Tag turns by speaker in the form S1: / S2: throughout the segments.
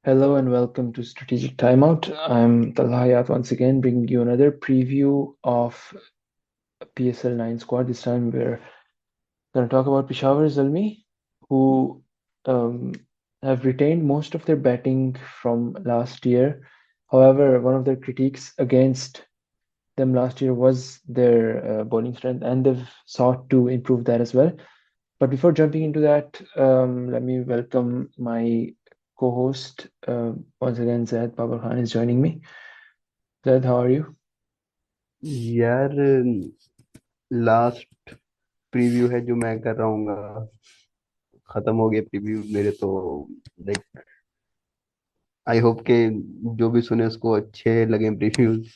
S1: Hello and welcome to Strategic Timeout. I'm Talha once again bringing you another preview of PSL 9 squad. This time we're going to talk about Peshawar Zalmi, who um, have retained most of their batting from last year. However, one of their critiques against them last year was their bowling strength, and they've sought to improve that as well. But before jumping into that, let me welcome my co-host once again. Zaid Babar Khan is joining me. Zaid, how are you?
S2: यार, last preview है जो मैं कर रहा हूँ। खत्म हो गया प्रीव्यू मेरे तो। लाइक आई होप के जो भी सुने उसको अच्छे लगे प्रीव्यूज।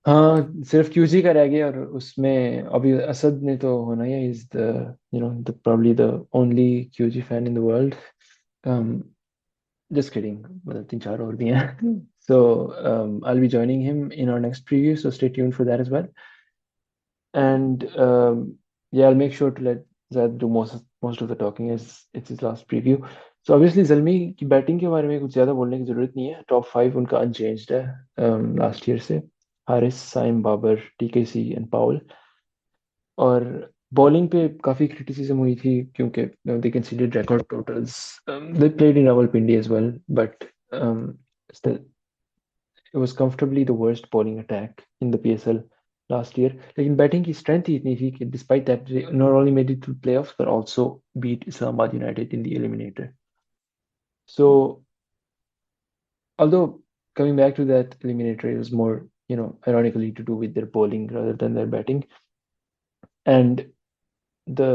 S1: हाँ, सिर्फ क्यूजी का रह गया और उसमें अभी असद ने तो होना ही है। Is the the probably the only QG fan in the world. um just kidding, मतलब तीन चार और भी हैं. So I'll be joining him in our next preview, so stay tuned for that as well. And yeah, I'll make sure to let Zad do most of the talking as it's his last preview. So obviously जल्मी की batting के बारे में कुछ ज्यादा बोलने की जरूरत नहीं है. टॉप फाइव उनका अनचेंज्ड है लास्ट ईयर से. Haris, Saim, Babar, TKC and Paul. और बॉलिंग पे काफी क्रिटिसिज्म हुई थी क्योंकि they considered record totals. They played in Rawalpindi as well, but still it was comfortably the worst bowling attack in the PSL last year. लेकिन batting की strength ही इतनी थी कि despite that they not only made it to playoffs but also beat Islamabad United in the eliminator. So although coming back to that eliminator, it was more ironically to do with their bowling rather than their batting. And the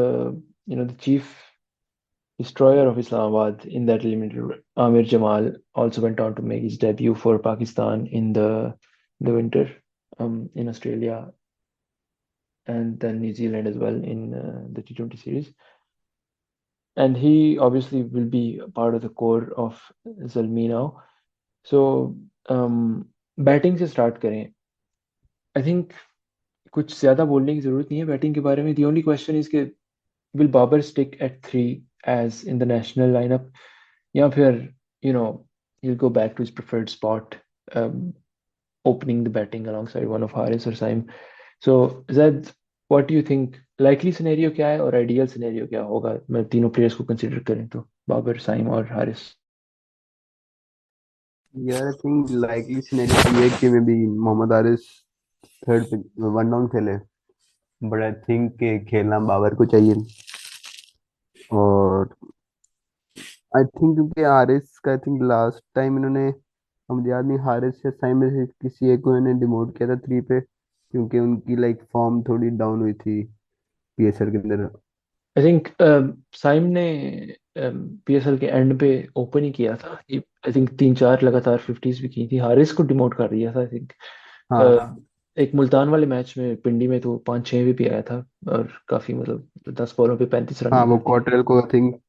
S1: chief destroyer of Islamabad in that eliminator, Amir Jamal, also went on to make his debut for Pakistan in the winter in Australia and then New Zealand as well in the T20 series. And he obviously will be a part of the core of Zalmi now. So batting से start करें. I think कुछ ज्यादा बोलने की जरूरत नहीं है batting के बारे में. द ओनली क्वेश्चन इज कि will Babar stick at three as in the national lineup, या फिर you know he'll go back to his preferred spot, um, opening the batting alongside one of Haris or Saim. So Zed, what do you think? Likely scenario क्या है और ideal scenario क्या होगा? मैं तीनों players को consider करें तो बाबर, साइम और हारिस.
S2: यार, आई थिंक लाइकली सिनेरियो ये है कि may be Mohammad Aaris third पे वन डाउन खेले। बट आई थिंक के खेलना बाबर को चाहिए। और आई थिंक क्योंकि हारिस का आई थिंक लास्ट टाइम इन्होंने, हम याद नहीं, हारिस या साइम में से किसी एक को इन्होंने डिमोट किया था थ्री पे, क्योंकि उनकी लाइक फॉर्म थोड़ी डाउन हुई थी पीएसएल के अंदर।
S1: आई थिंक साइम ने PSL के एंड पे ओपन ही किया था. आई थिंक तीन चार लगातार फिफ्टीज भी की थी. हारिस को डिमोट कर दिया था आई थिंक.
S2: हाँ।
S1: एक मुल्तान वाले मैच में पिंडी में तो पाँच छः भी आया था और काफी मतलब 10 बॉलों पे 35 रन
S2: हाँ,
S1: भी
S2: वो
S1: कर दिए.
S2: क्वार्टर को आई थिंक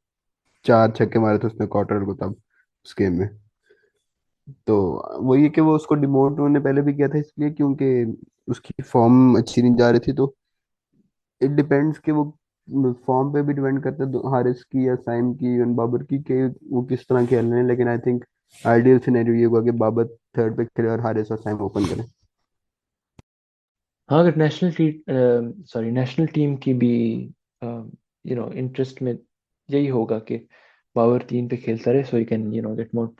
S2: चार छक्के मारे थे उसने क्वार्टर को तब, उस गेम में। तो वही है कि वो उसको डिमोट उन्होंने पहले भी किया था इसलिए क्योंकि उसकी फॉर्म अच्छी नहीं जा रही थी। तो इट डिपेंड्स कि वो फॉर्म पे भी डिपेंड करता है, हारिस की या साइम की या बाबर की, कि वो किस तरह खेल रहे हैं। लेकिन आई थिंक आइडियल सिनेरियो ये होगा कि बाबर थर्ड पे खेले और हारिस और साइम ओपन करें।
S1: हाँ, अगर नेशनल टीम की भी इंटरेस्ट में यही होगा कि बाबर तीन पे खेलता रहे, so you can get more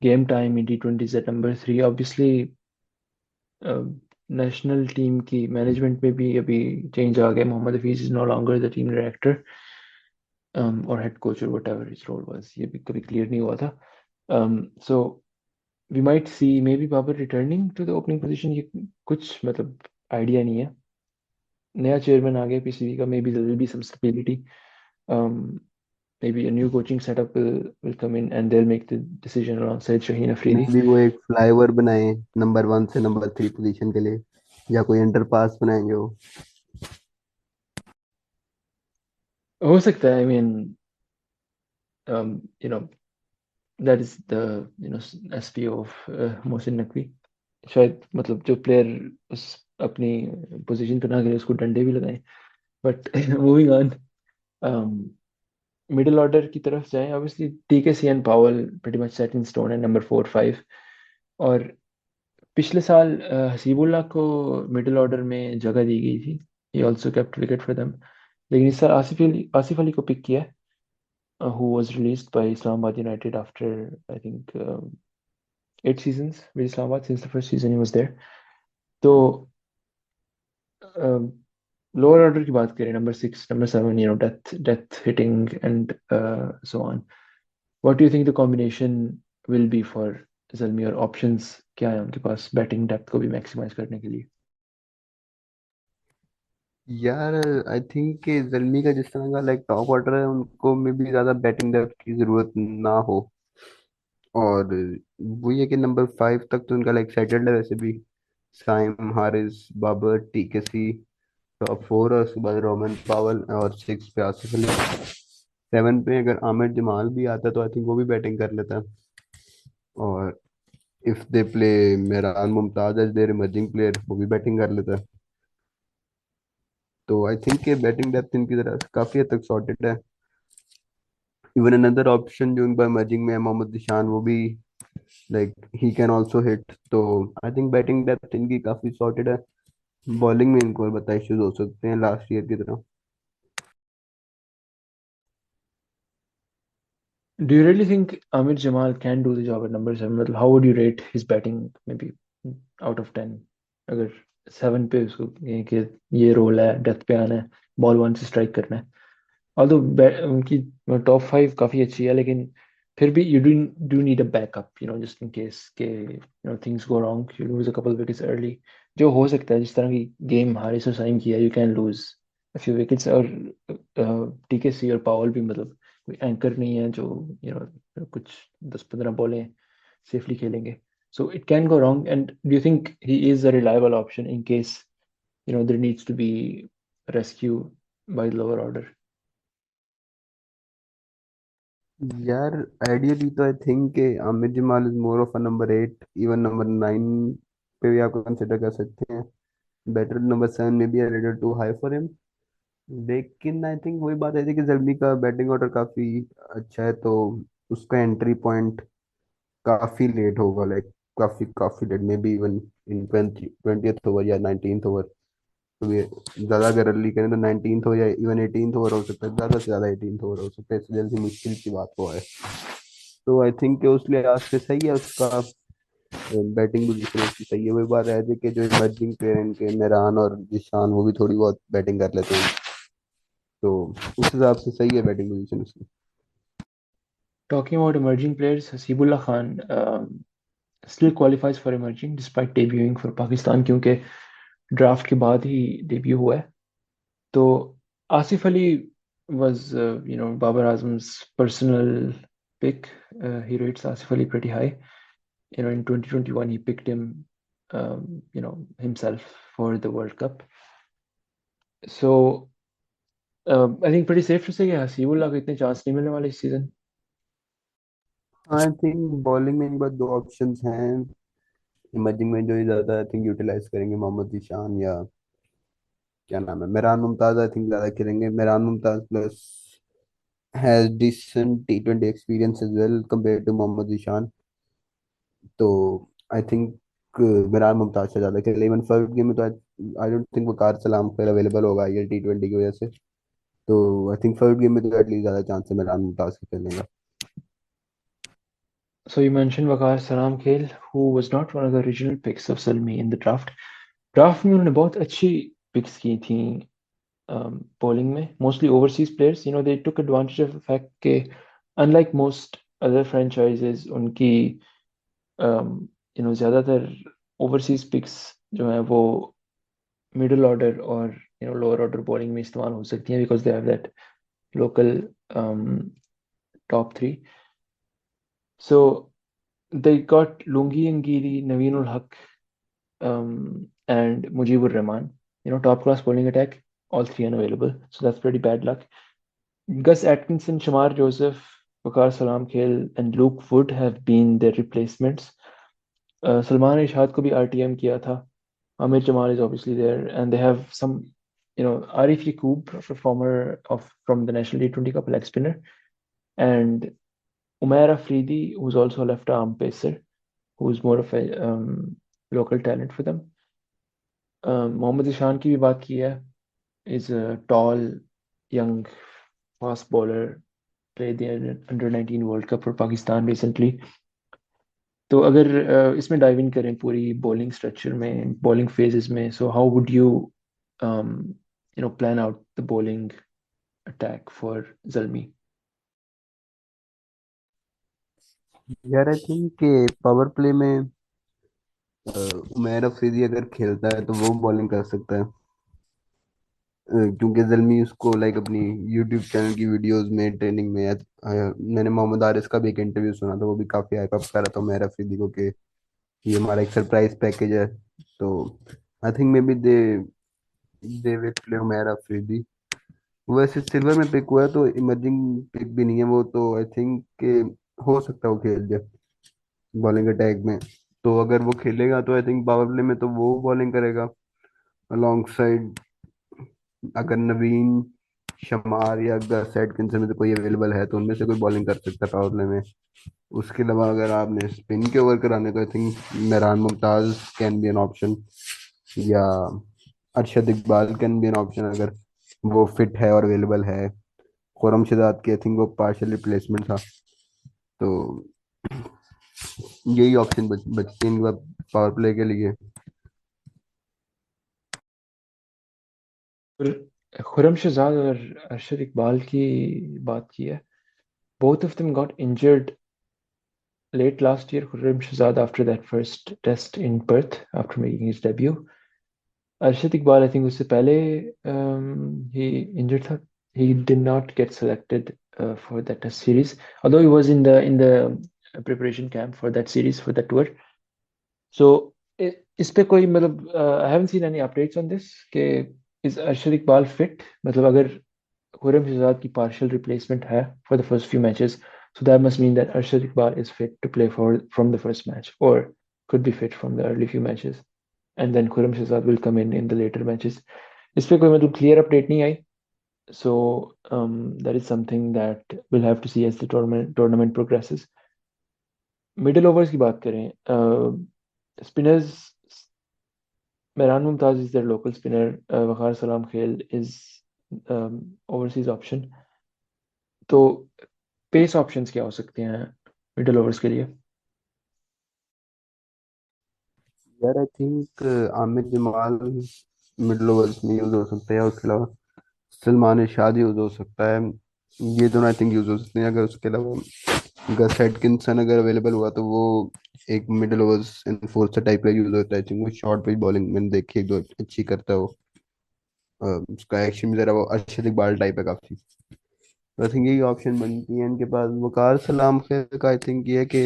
S1: game time in T20s at number three. Obviously national team की मैनेजमेंट में भी अभी चेंज आ गया. Mohammad Hafeez is no longer the team director और हेड कोच और whatever his role was. ये भी कभी क्लियर नहीं हुआ था. So we might see maybe Babar returning to the opening position. ये कुछ मतलब आइडिया नहीं है. नया चेयरमैन आ गया PCB का. Maybe there will be some stability. Maybe a new coaching setup will come in and they'll make the decision alongside Shaheen
S2: मे
S1: Afridi.
S2: बी वो एक फ्लाईओवर बनाए नंबर वन से नंबर थ्री पोजीशन के लिए, या कोई अंडरपास बनाएंगे वो।
S1: हो सकता है. I mean, um, you know, that is the SPO of Mohsin Naqvi. शायद मतलब जो प्लेयर उस अपनी पोजीशन पे ना खेले उसको डंडे भी लगाए. But moving on. Middle order की तरफ जाएं, ऑब्वियसली टीकेसी एंड पावल pretty much set in stone है नंबर 4 5। और पिछले साल हसीबुल्लाह को मिडिल ऑर्डर में जगह दी गई थी, he also kept wicket for them. लेकिन इस साल आसिफ अली को पिक किया, who was released by Islamabad United after I think 8 seasons with Islamabad since the first season he was there. तो लोअर ऑर्डर की बात करें, number 6 number 7, death hitting and so on, what do you think the combination will be for Zalmi, और options क्या है उनके पास batting depth को भी मैक्सिमाइज करने के लिए?
S2: यार आई थिंक कि जर्नी का जिस तरह का लाइक टॉप ऑर्डर है, उनको में भी ज्यादा बैटिंग डेप्थ की जरूरत ना हो। और वो ये कि नंबर 5 तक तो उनका लाइक सेटल्ड है वैसे भी। साइम, हारिस, बाबर, टीकेसी टॉप 4, और उसके बाद रोमन पावल, और 6 पे आसिफ अली। 7 पे अगर आमिर जमाल भी आता तो आई थिंक वो भी बैटिंग कर लेता। और if they play Mehran Mumtaz as their emerging player, वो भी बैटिंग कर लेता है। तो आई थिंक कि बैटिंग डेप्थ इनकी तरफ काफी हद तक सॉर्टेड है। इवन अनदर ऑप्शन जो उनका इमर्जिंग में है, मोहम्मद निशान, वो भी like he can also hit. तो आई थिंक बैटिंग डेप्थ इनकी काफी सॉर्टेड है। बॉलिंग में इनको बता इश्यूज हो सकते हैं लास्ट ईयर की तरह।
S1: Do you really think Amir Jamal can do the job at number 7? मतलब how would you rate his batting maybe out of 10? अगर 7 पे उसको कहें कि ये रोल है, डेथ पे आना है, बॉल 1 से स्ट्राइक करना है, ऑल्दो उनकी टॉप 5 काफी अच्छी है, लेकिन फिर भी you do need a backup, just in case के things go wrong, you lose a couple wickets early, जो हो सकता है जिस तरह की गेम हारिस और साइम की है, you can lose a few wickets. और टीकेसी और पावल भी मतलब कोई एंकर नहीं है जो कुछ 10 15 बॉलें सेफली खेलेंगे, so it can go wrong. And do you think he is a reliable option in case there needs to be rescue by the lower order?
S2: यार आइडियली तो आई थिंक कि Aamir Jamal is more of a number 8, even number 9 पे भी आप consider कर सकते हैं। Better number 7 में भी little too high for him. लेकिन आई थिंक वही बात है कि जर्मी का बैटिंग ऑर्डर काफी अच्छा है, तो उसका एंट्री पॉइंट काफी लेट होगा, लाइक काफी काफी late, may be even in 20th over या 19th ओवर। तो ये ज्यादा अगर अर्ली करें तो 19th हो या इवन 18th ओवर हो सकता है, ज्यादा से ज्यादा 18th ओवर हो सकता है, इससे जल्दी मुश्किल की बात हो है। तो आई थिंक कि उस लिहाज से सही है उसका। बैटिंग पोजीशन उसकी सही है। वही बात है कि जो इमर्जिंग प्लेयर इनके मेहरान और जिशान, वो भी थोड़ी बहुत बैटिंग कर लेते हैं। तो उस हिसाब से सही है बैटिंग पोजीशन उसकी।
S1: Talking about emerging players, Hasibullah Khan still qualifies for emerging despite debuting for Pakistan, क्योंकि ड्राफ्ट के बाद ही डेब्यू हुआ है। तो Asif Ali was Babar Azam's personal pick. He rates Asif Ali pretty high. In 2021 he picked him himself for the World Cup. So I think pretty safe to say कि हसीबुल्लाह को इतने chance नहीं मिलने वाले इस सीजन।
S2: आई थिंक बॉलिंग में इनके पास दो ऑप्शंस हैं। इमर्जिंग में जो ही ज्यादा आई थिंक यूटिलाइज करेंगे, मोहम्मद ईशान या क्या नाम है, मेहरान मुमताज, आई थिंक ज्यादा खेलेंगे। Mehran Mumtaz plus has decent टी20 experience as well compare to Mohammad Ishan. तो आई थिंक मेहरान मुमताज से ज्यादा खेले। इवन फर्स्ट गेम में तो आई डोंट थिंक वकार सलाम फिर अवेलेबल होगा ये टी20 की वजह से। तो आई थिंक फर्स्ट गेम में तो एटलीस्ट ज्यादा चांस है मेहरान मुमताज के खेलने का।
S1: So you mentioned Waqar Salam Khail, who was not one of the original picks of Salmi in the draft. Draft में उन्होंने बहुत अच्छी पिक्स की थी बॉलिंग में, mostly overseas players, they took advantage of the fact के unlike most other franchises उनकी ज़्यादातर ओवरसीज पिक्स जो हैं वो मिडिल ऑर्डर और लोअर ऑर्डर बॉलिंग में इस्तेमाल हो सकती हैं, because they have that local top 3। So they got Lungi अंगीरी, Naveen ul Haq, and Mujibur Rahman. Top class bowling attack, all three unavailable. So that's pretty bad luck. Gus Atkinson, Shamar Joseph, Waqar Salam Khail, and Luke Wood have been their replacements. Salman Ishad को भी RTM किया था. Amir Jamal is obviously there, and they have some, Arif Yaqub, a former of from the National T20 Cup leg spinner. and Umair Afridi, who's also a left arm pacer, who's more of a local talent for them. Mohammad Ishan की भी बात की है, is a tall, young, fast bowler, played the under 19 World Cup for Pakistan recently. तो अगर इसमें dive in करें पूरी बॉलिंग स्ट्रक्चर में, बॉलिंग फेजेस में, so how would you plan out the bowling attack for Zalmi?
S2: यार आई थिंक कि power play में उमैर अफरीदी अगर खेलता है तो वो बॉलिंग कर सकता है। क्योंकि जल्मी उसको लाइक अपनी यूट्यूब चैनल की वीडियोस में ट्रेनिंग में मैंने मोहम्मद आरिस का भी एक इंटरव्यू सुना था, वो भी काफी हाइप अप कर रहा था उमैर अफरीदी को कि ये हमारा एक सरप्राइज पैकेज है। तो I think may be they will play Umair Afridi. वैसे सिल्वर में पिक हुआ है तो इमर्जिंग पिक भी नहीं है वो, तो आई थिंक के हो सकता है वो खेल जाए बॉलिंग अटैक में। तो अगर वो खेलेगा तो आई थिंक पावर प्ले में तो वो बॉलिंग करेगा अलोंग साइड। अगर नवीन, शमार या गस एटकिंसन में से कोई अवेलेबल है तो उनमें से कोई बॉलिंग कर सकता है पावर प्ले में। उसके अलावा अगर आपने स्पिन के ओवर कराने तो I think Mehran Mumtaz can be an option, या Arshad Iqbal can be an option अगर वो फिट है और अवेलेबल है। खुरम शहजाद की आई थिंक वो पार्शियल रिप्लेसमेंट था। तो यही ऑप्शन बचते हैं इनके पास पावर प्ले के लिए।
S1: खुरम शहजाद और अरशद इकबाल की बात की है, both of them got injured late last year. Khurram Shahzad after that first test in Perth after making his debut. Arshad Iqbal, I think उससे पहले he injured था. He did not get selected for that test series, although he was in the preparation camp for that series for that tour. So इस पे कोई मतलब I haven't seen any updates on this कि is Arshad Iqbal fit? मतलब अगर Khurram Shahzad की partial replacement है for the first few matches, so that must mean that Arshad Iqbal is fit to play for from the first match, or could be fit from the early few matches, and then Khurram Shahzad will come in the later matches. इस पे कोई मतलब clear update नहीं आई, so that is something that we'll have to see as the tournament progresses. Middle overs की बात करें, spinners, Mehran Mumtaz is their local spinner. Waqar Salam Khel is overseas option. तो pace options क्या हो सकते हैं middle overs के लिए?
S2: यार I think Aamir Jamal middle overs में यूज हो सकता है, उसके अलावा सलमान इरशाद यूज हो सकता है। ये दोनों आई थिंक यूज हो सकते हैं। अगर उसके अलावा गस एटकिंसन अगर अवेलेबल हुआ तो वो एक मिडल ओवर्स एनफोर्सर टाइप का यूज होता है। आई थिंक वो शॉर्ट पिच बॉलिंग मैंने देखी, एक दो अच्छी करता है वो। उसका एक्शन भी जरा वो अरशद इकबाल टाइप है काफी। आई थिंक यही ऑप्शन बनती है इनके पास। वकार सलाम खैर का आई थिंक ये है कि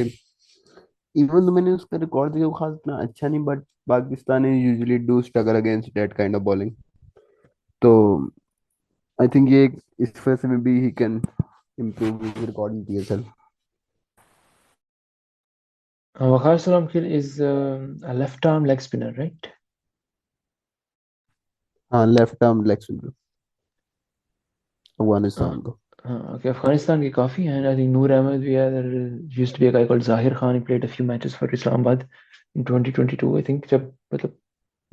S2: इवन तो मैंने उसका रिकॉर्ड देखा वो खास इतना अच्छा नहीं, but Pakistan usually do struggle against that kind of bowling. तो आई थिंक ये इस वजह से में भी ही can improve his record in PSL.
S1: Waqar Salamkheil is a left arm leg spinner, right?
S2: हाँ, left arm leg spinner Afghanistan
S1: हाँ
S2: को।
S1: हाँ, okay. अफगानिस्तान के काफी हैं, आई थिंक नूर अहमद भी है, there used to be a guy called Zahir Khan. He played a few matches for Islamabad in 2022 I think, जब मतलब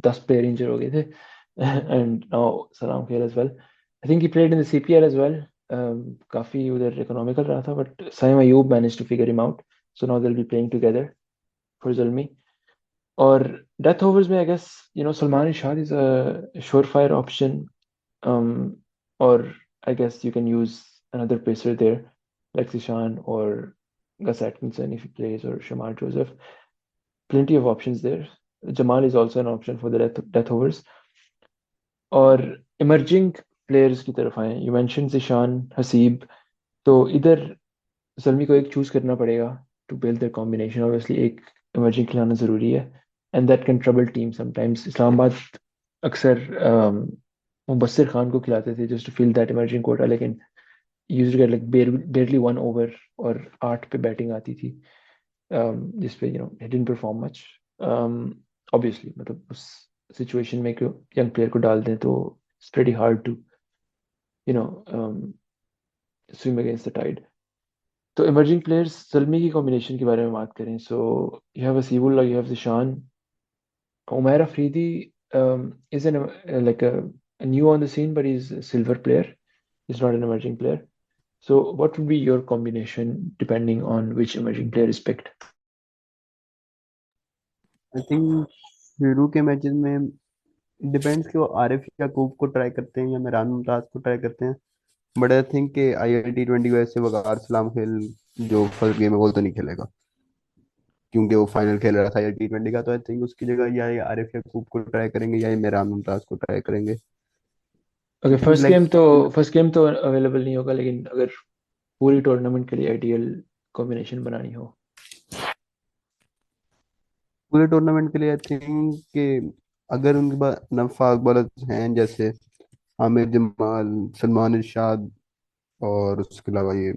S1: 10 प्लेयर इंजर हो गए थे. And now Salam Khair as well. I think he played in the CPL as well. काफी उधर economical रहा था, but Saim Ayub managed to figure him out, so now they'll be playing together for Zalmi. और death overs में I guess Salman Irshad is a surefire option. और I guess you can use another pacer there, like Zishan or Gus Atkinson if he plays, or Shamar Joseph. Plenty of options there. Jamal is also an option for the death overs. और emerging players की तरफ आए, you mention Zeeshan, Haseeb, तो इधर जल्मी को एक choose करना पड़ेगा to build their combination. Obviously एक इमर्जिंग खिलाना जरूरी है, and that can trouble team sometimes. Islamabad अक्सर मुबस्सिर खान को खिलाते थे just to fill that emerging quota, लेकिन used get like barely 1 over और 8 पे बैटिंग आती थी, जिस पे he didn't perform much. Obviously मतलब उस सिचुएशन में एक यंग प्लेयर को डाल दें तो it's pretty hard to you know swim against the tide. तो इमर्जिंग प्लेयर्स जल्मी की कॉम्बिनेशन के बारे में बात करें, so you have Haseebullah, you have Zeeshan, Umair Afridi is an like a new on the scene, but he's a silver player. He's not an emerging player. So what would be your combination depending on which emerging player is picked?
S2: I think शुरू के matches में depends कि वो आरिफ याकूब को try करते हैं या मेरान मुमताज को ट्राई करते हैं। बट आई थिंक कि IIT 20 वैसे वकार सलाम खेल जो फर्स्ट गेम है वो तो नहीं खेलेगा, क्योंकि वो फाइनल खेल रहा था IIT 20 का। तो आई थिंक उसकी जगह या ये आरिफ याकूब को ट्राई करेंगे या ये मेरान मुमताज को ट्राई करेंगे।
S1: Okay,
S2: I think like
S1: first game तो अवेलेबल नहीं होगा, लेकिन अगर पूरी टूर्नामेंट के लिए आइडियल कॉम्बिनेशन बनानी हो।
S2: पूरे टूर्नामेंट के लिए आई थिंक कि अगर उनके पास नफाक बॉलर्स हैं जैसे आमिर जमाल, सलमान इरशाद, और उसके अलावा ये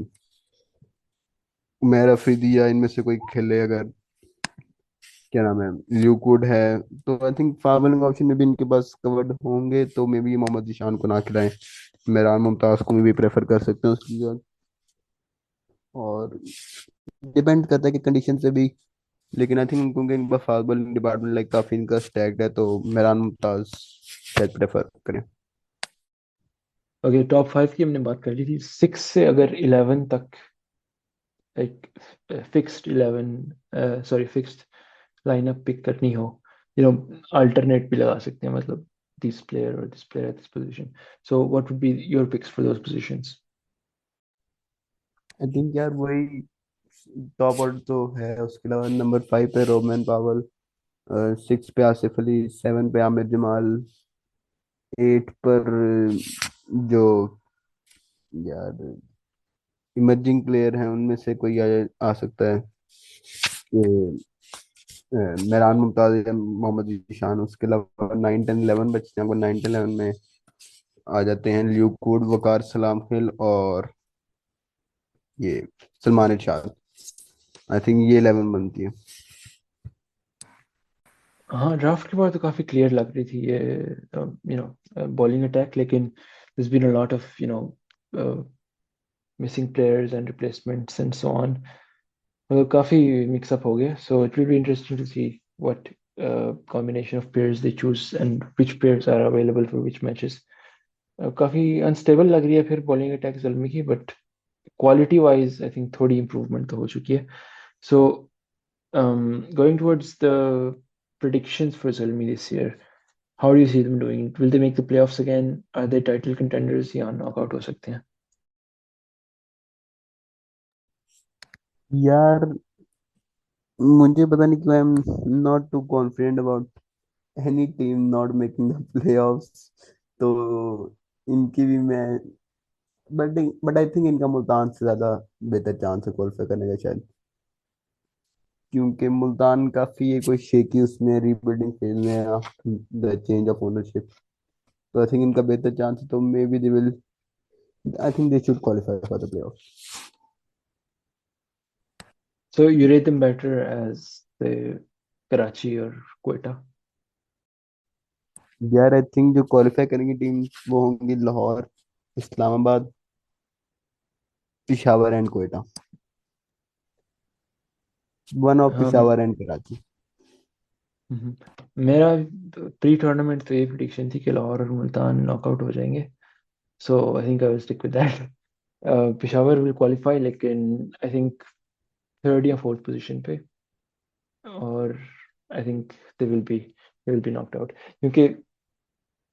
S2: उमैर अफरीदी या इनमें से कोई खेले, अगर क्या नाम है ल्यूकवुड है, तो I think fast bowling option में भी इनके पास कवर्ड होंगे। तो मे बी मोहम्मद ईशान को ना खिलाएं, मेरान मुमताज को भी प्रेफर कर सकते हैं उसकी जगह। और डिपेंड करता है कि कंडीशन से भी। लेकिन आई थिंक क्योंकि इनका फास्ट बॉलिंग डिपार्टमेंट लाइक काफी इनका स्टैक्ड है, तो मेरान मुमताज शायद प्रेफर करें।
S1: ओके, टॉप 5 की हमने बात कर ली थी, 6 से अगर 11 तक एक fixed 11, sorry fixed lineup pick करनी हो, यू नो अल्टरनेट भी लगा सकते हैं, मतलब दिस प्लेयर और this player at this position, so what would be your picks for those positions?
S2: I think यार वही टॉप ऑर्डर तो है। उसके अलावा नंबर 5 पे रोमन पावल, 6 पे आसिफ अली, 7 पे आमिर जमाल, 8 पर जो यार इमर्जिंग प्लेयर हैं उनमें से कोई आ सकता है कि मेहरान मुमताज या मोहम्मद ईशान। उसके अलावा 9 10 11 बचते हैं। 9 10 11 में आ जाते हैं ल्यूकवुड, वकार सलाम खिल और ये सलमान इरशाद। आई थिंक ये 11 बनती है।
S1: हाँ, ड्राफ्ट के बाद तो काफी क्लियर लग रही थी ये, यू नो बॉलिंग अटैक, लेकिन there's been a lot of missing players and replacements and so on. मतलब काफी मिक्सअप हो गया, so it will be interesting to see what combination of players they choose and which players are available for which matches. काफी unstable लग रही है फिर bowling attack जल्मी की, but quality wise I think थोड़ी इंप्रूवमेंट तो हो चुकी है। सो going towards the predictions for Zalmi this year, how do you see them doing? Will they make the playoffs again? Are they title contenders या knockout हो सकते हैं?
S2: यार मुझे पता नहीं क्यों I am not too confident about any team not making the playoffs. तो इनकी भी मैं बट आई थिंक इनका मुल्तान से ज्यादा बेहतर चांस है क्वालिफाई करने का शायद, क्योंकि मुल्तान काफी है कोई शेकी उसमें रीबिल्डिंग फेज में है द चेंज ऑफ ओनरशिप। तो आई थिंक इनका बेहतर चांस है, तो may be they will, I think they should qualify for the playoff.
S1: So you rate them better as the Karachi or Quetta?
S2: यार I think जो qualify करेंगी team वो होंगी Lahore, Islamabad, Peshawar and Quetta. One of
S1: um,
S2: Peshawar and Karachi.
S1: मेरा pre tournament तो ये prediction थी कि लाहौर और मुल्तान नॉकआउट हो जाएंगे, so I think I will stick with that. Peshawar will qualify, लेकिन आई थिंक थर्ड या फोर्थ पोजीशन पे, और I think they will be knocked out, क्योंकि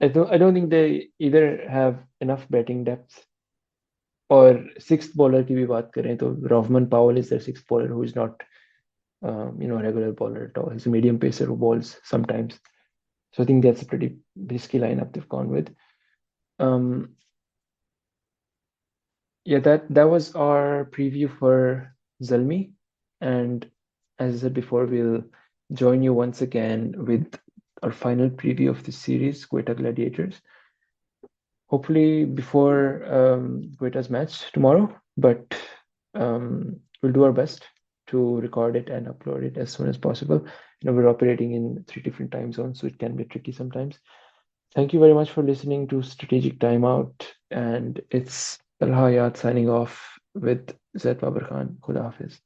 S1: I don't think they either have enough batting depth, और sixth bowler की भी बात करें तो Rovman Powell is there sixth bowler who is not regular bowler at all. He's a medium pacer who bowls sometimes. So I think that's a pretty risky lineup they've gone with. Um, yeah, that was our preview for Zalmi, and as I said before, we'll join you once again with our final preview of the series, Quetta Gladiators. Hopefully before Quetta's match tomorrow, but we'll do our best to record it and upload it as soon as possible. We're operating in 3 different time zones, so it can be tricky sometimes. Thank you very much for listening to Strategic Timeout, and it's Talha signing off. With Zaid Babar Khan. खुदा हाफिज।